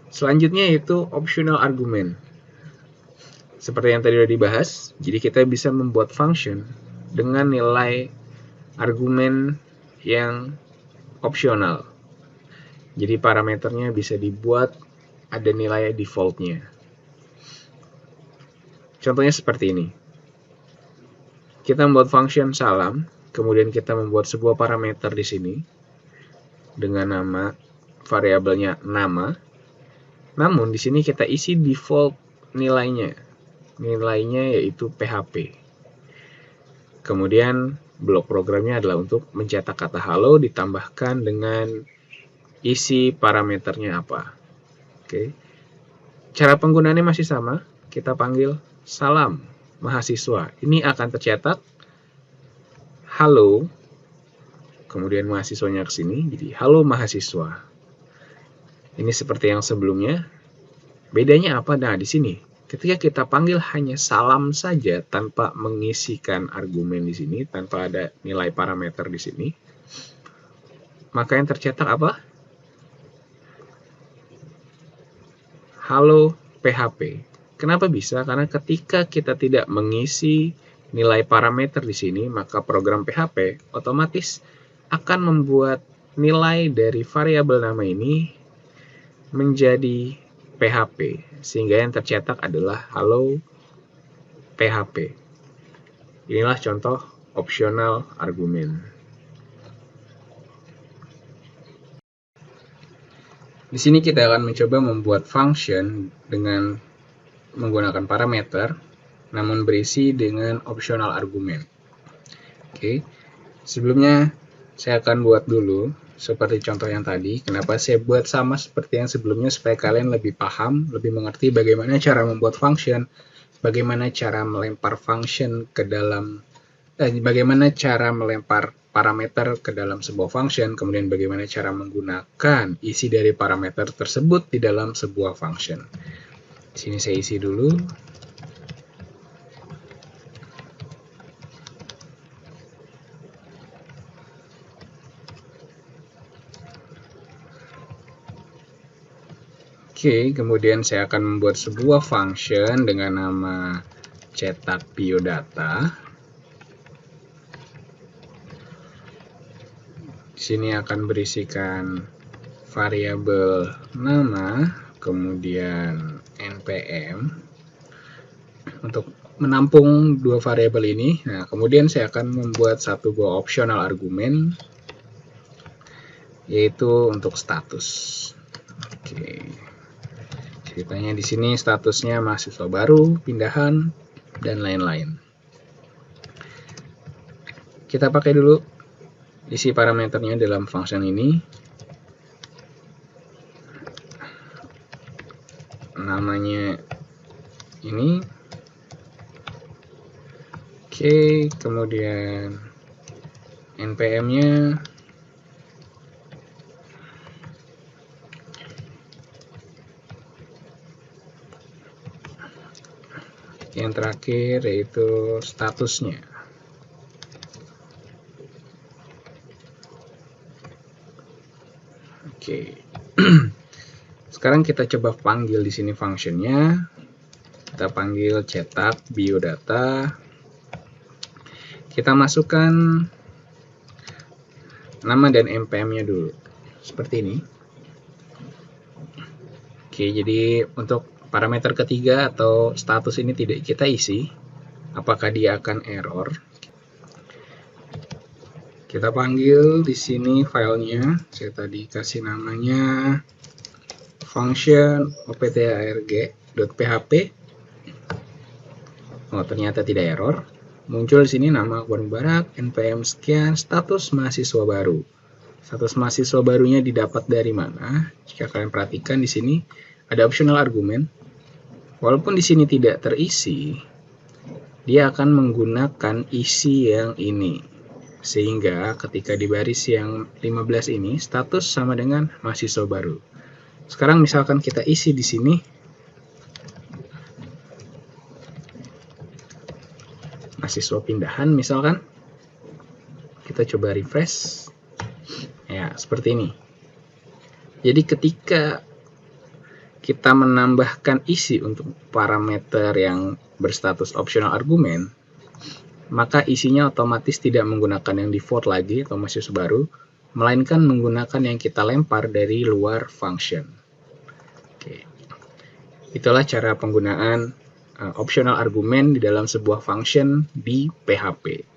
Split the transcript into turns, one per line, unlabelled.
Selanjutnya yaitu optional argument. Seperti yang tadi sudah dibahas, jadi kita bisa membuat function dengan nilai argumen yang opsional. Jadi parameternya bisa dibuat ada nilai defaultnya. Contohnya seperti ini. Kita membuat function salam, kemudian kita membuat sebuah parameter di sini dengan nama variabelnya nama. Namun di sini kita isi default nilainya. Nilainya yaitu PHP. Kemudian blok programnya adalah untuk mencetak kata halo ditambahkan dengan isi parameternya apa. Oke. Cara penggunaannya masih sama. Kita panggil salam mahasiswa. Ini akan tercetak halo, kemudian mahasiswanya ke sini, jadi halo mahasiswa. Ini seperti yang sebelumnya. Bedanya apa? Nah, di sini ketika kita panggil hanya salam saja tanpa mengisikan argumen di sini, tanpa ada nilai parameter di sini, maka yang tercetak apa? Halo PHP. Kenapa bisa? Karena ketika kita tidak mengisi nilai parameter di sini, maka program PHP otomatis akan membuat nilai dari variabel nama ini menjadi PHP, sehingga yang tercetak adalah halo PHP. Inilah contoh optional argument. Di sini kita akan mencoba membuat function dengan menggunakan parameter, namun berisi dengan optional argument. Oke, sebelumnya saya akan buat dulu seperti contoh yang tadi. Kenapa saya buat sama seperti yang sebelumnya supaya kalian lebih paham, lebih mengerti bagaimana cara membuat function, bagaimana cara melempar function ke dalam, bagaimana cara melempar parameter ke dalam sebuah function, kemudian bagaimana cara menggunakan isi dari parameter tersebut di dalam sebuah function. Di sini saya isi dulu. Oke, kemudian saya akan membuat sebuah function dengan nama cetak biodata. Di sini akan berisikan variabel nama, kemudian npm untuk menampung dua variabel ini. Nah, kemudian saya akan membuat satu buah optional argumen, yaitu untuk status. Oke. Ceritanya di sini statusnya mahasiswa baru, pindahan, dan lain-lain. Kita pakai dulu isi parameternya dalam function ini. Namanya ini. Oke, kemudian npm-nya yang terakhir yaitu statusnya. Oke. Sekarang kita coba panggil di sini functionnya. Kita panggil cetak biodata. Kita masukkan nama dan npm-nya dulu. Seperti ini. Oke, jadi untuk parameter ketiga atau status ini tidak kita isi, apakah dia akan error. Kita panggil di sini filenya, saya tadi kasih namanya function optarg.php. Oh, ternyata tidak error. Muncul di sini nama Akbar Mubarak, npm sekian, status mahasiswa baru. Status mahasiswa barunya didapat dari mana? Jika kalian perhatikan di sini ada optional argument. Walaupun di sini tidak terisi, dia akan menggunakan isi yang ini. Sehingga ketika di baris yang 15 ini, status sama dengan mahasiswa baru. Sekarang misalkan kita isi di sini, mahasiswa pindahan misalkan, kita coba refresh. Ya, seperti ini. Jadi ketika kita menambahkan isi untuk parameter yang berstatus optional argument, maka isinya otomatis tidak menggunakan yang default lagi atau mahasiswa baru, melainkan menggunakan yang kita lempar dari luar function. Oke. Itulah cara penggunaan optional argument di dalam sebuah function di PHP.